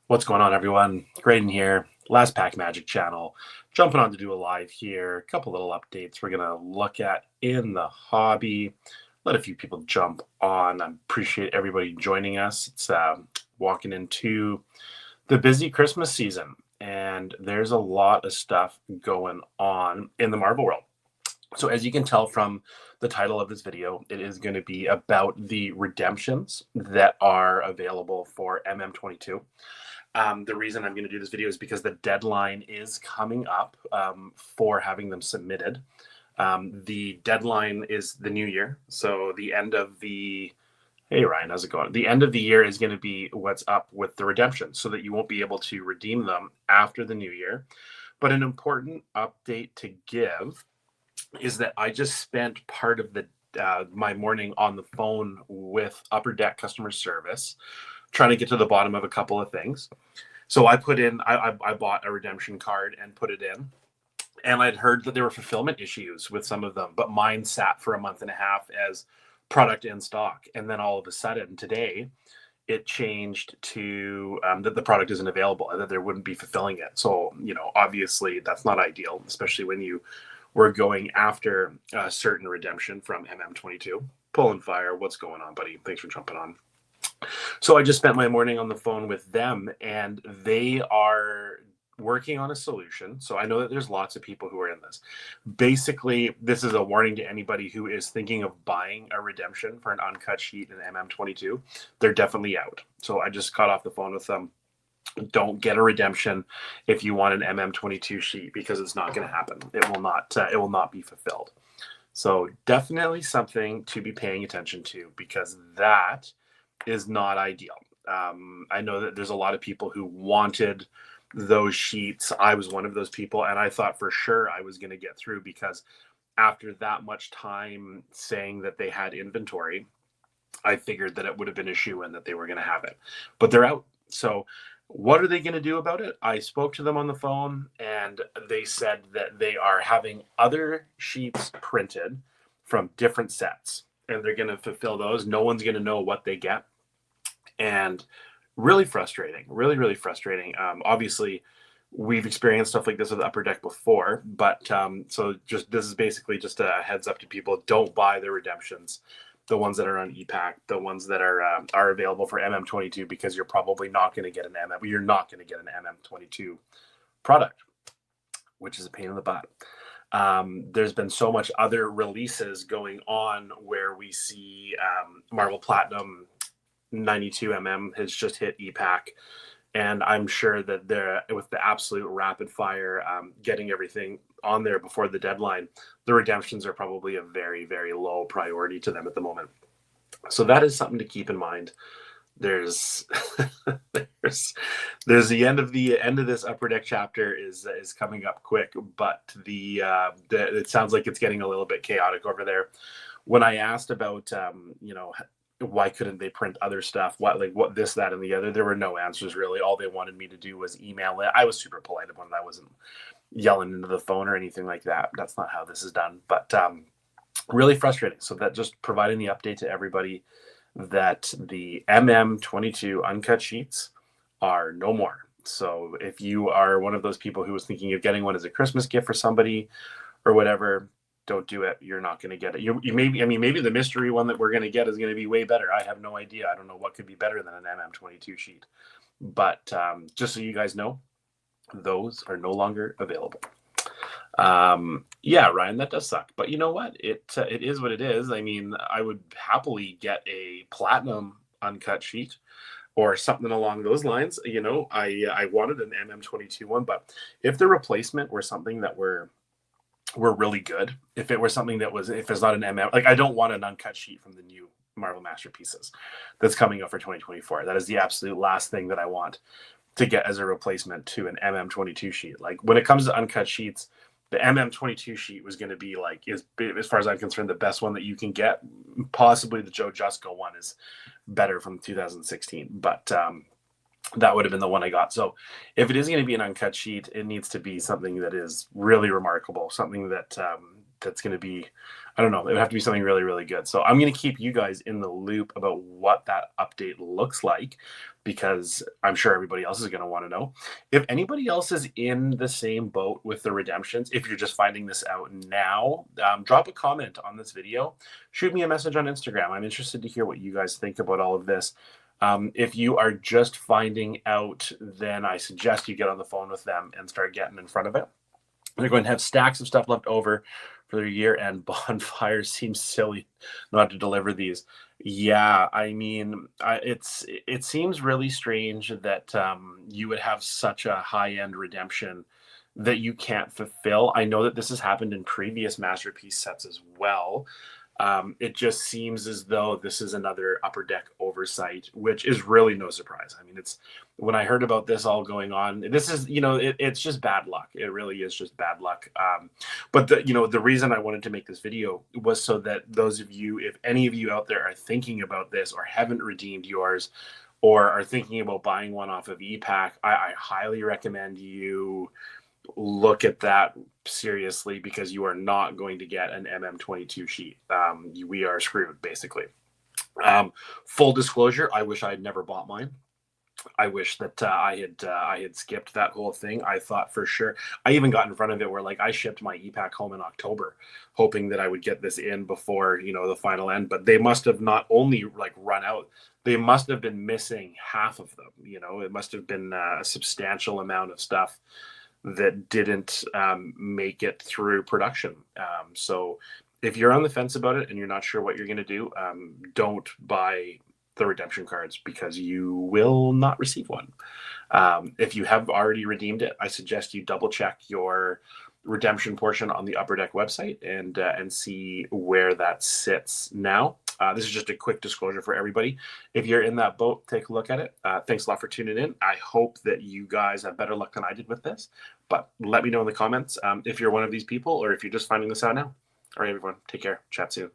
What's going on, everyone? Graydon here, LastPackMagik channel. Jumping on to do a live here. A couple little updates we're going to look at in the hobby. Let a few people jump on. I appreciate everybody joining us. It's walking into the busy Christmas season, and there's a lot of stuff going on in the Marvel world. So as you can tell from the title of this video, it is going to be about the redemptions that are available for MM22. The reason I'm going to do this video is because the deadline is coming up for having them submitted. The deadline is the new year. So the end of the, hey Ryan, how's it going? The end of the year is going to be what's up with the redemption so that you won't be able to redeem them after the new year. But an important update to give is that I just spent part of the my morning on the phone with Upperdeck customer service, trying to get to the bottom of a couple of things. So I put in, I bought a redemption card and put it in, and I'd heard that there were fulfillment issues with some of them, but mine sat for a month and a half as product in stock. And then all of a sudden today, it changed to that the product isn't available and that there wouldn't be fulfilling it. So, obviously that's not ideal, especially when you were going after a certain redemption from MM22. Pulling fire, what's going on, buddy? Thanks for jumping on. So I just spent my morning on the phone with them, and they are working on a solution. So I know that there's lots of people who are in this. Basically, this is a warning to anybody who is thinking of buying a redemption for an uncut sheet in MM22. They're definitely out. So I just got off the phone with them. Don't get a redemption if you want an MM22 sheet, because it's not going to happen. It will not be fulfilled. So definitely something to be paying attention to, because that is not ideal. I know that there's a lot of people who wanted those sheets. I was one of those people, and I thought for sure I was going to get through, because after that much time saying that they had inventory, I figured that it would have been a shoo-in that they were going to have it, but they're out. So what are they going to do about it? I spoke to them on the phone, and they said that they are having other sheets printed from different sets, and they're going to fulfill those. No one's going to know what they get. And really frustrating, really frustrating. Obviously, we've experienced stuff like this with Upperdeck before, but so this is basically just a heads up to people: don't buy the redemptions, the ones that are on ePack, the ones that are available for MM22, because you're probably not going to get an You're not going to get an MM22 product, which is a pain in the butt. There's been so much other releases going on where we see Marvel Platinum 92mm has just hit ePack, and I'm sure that they're, with the absolute rapid fire getting everything on there before the deadline, the redemptions are probably a very low priority to them at the moment. So that is something to keep in mind. There's there's the end of this Upperdeck chapter is coming up quick, but it sounds like it's getting a little bit chaotic over there. When I asked about why couldn't they print other stuff, what this, that, and the other, there were no answers really. All they wanted me to do was email it. I was super polite when I wasn't yelling into the phone or anything like that. That's not how this is done, but really frustrating. So that, just providing the update to everybody that the MM22 uncut sheets are no more. So if you are one of those people who was thinking of getting one as a Christmas gift for somebody or whatever, don't do it. You're not going to get it. You maybe the mystery one that we're going to get is going to be way better. I have no idea. I don't know what could be better than an MM22 sheet. But just so you guys know, those are no longer available. Yeah, Ryan, that does suck. But you know what? It is what it is. I mean, I would happily get a platinum uncut sheet or something along those lines. I wanted an MM22 one, but if the replacement were something that were really good, if it were something that was, if it's not an MM, like I don't want an uncut sheet from the new Marvel Masterpieces that's coming up for 2024. That is the absolute last thing that I want to get as a replacement to an MM22 sheet. Like, when it comes to uncut sheets, the MM22 sheet was going to be like, as far as I'm concerned, the best one that you can get. Possibly the Joe Jusko one is better from 2016, but that would have been the one I got. So if it is going to be an uncut sheet, it needs to be something that is really remarkable, something that that's going to be, I don't know, it would have to be something really good. So I'm going to keep you guys in the loop about what that update looks like, because I'm sure everybody else is going to want to know. If anybody else is in the same boat with the redemptions, if you're just finding this out now, drop a comment on this video. Shoot me a message on Instagram. I'm interested to hear what you guys think about all of this. If you are just finding out, then I suggest you get on the phone with them and start getting in front of it. They're going to have stacks of stuff left over for their year-end bonfire. Seems silly not to deliver these. Yeah, I mean, it seems really strange that you would have such a high-end redemption that you can't fulfill. I know that this has happened in previous Masterpiece sets as well. It just seems as though this is another Upperdeck oversight, which is really no surprise. I mean, it's when I heard about this all going on, this is, it's just bad luck. It really is just bad luck. But the reason I wanted to make this video was so that those of you, if any of you out there are thinking about this or haven't redeemed yours or are thinking about buying one off of ePack, I highly recommend you look at that seriously, because you are not going to get an MM22 sheet. We are screwed, basically. Full disclosure, I wish I had never bought mine. I wish that I had skipped that whole thing. I thought for sure. I even got in front of it where I shipped my ePack home in October, hoping that I would get this in before the final end. But they must have not only run out, they must have been missing half of them. It must have been a substantial amount of stuff that didn't make it through production. So if you're on the fence about it and you're not sure what you're going to do, don't buy the redemption cards, because you will not receive one. If you have already redeemed it, I suggest you double check your redemption portion on the Upperdeck website and see where that sits now. This is just a quick disclosure for everybody. If you're in that boat, take a look at it. Thanks a lot for tuning in. I hope that you guys have better luck than I did with this, but let me know in the comments if you're one of these people or if you're just finding this out now. All right, everyone, take care. Chat soon.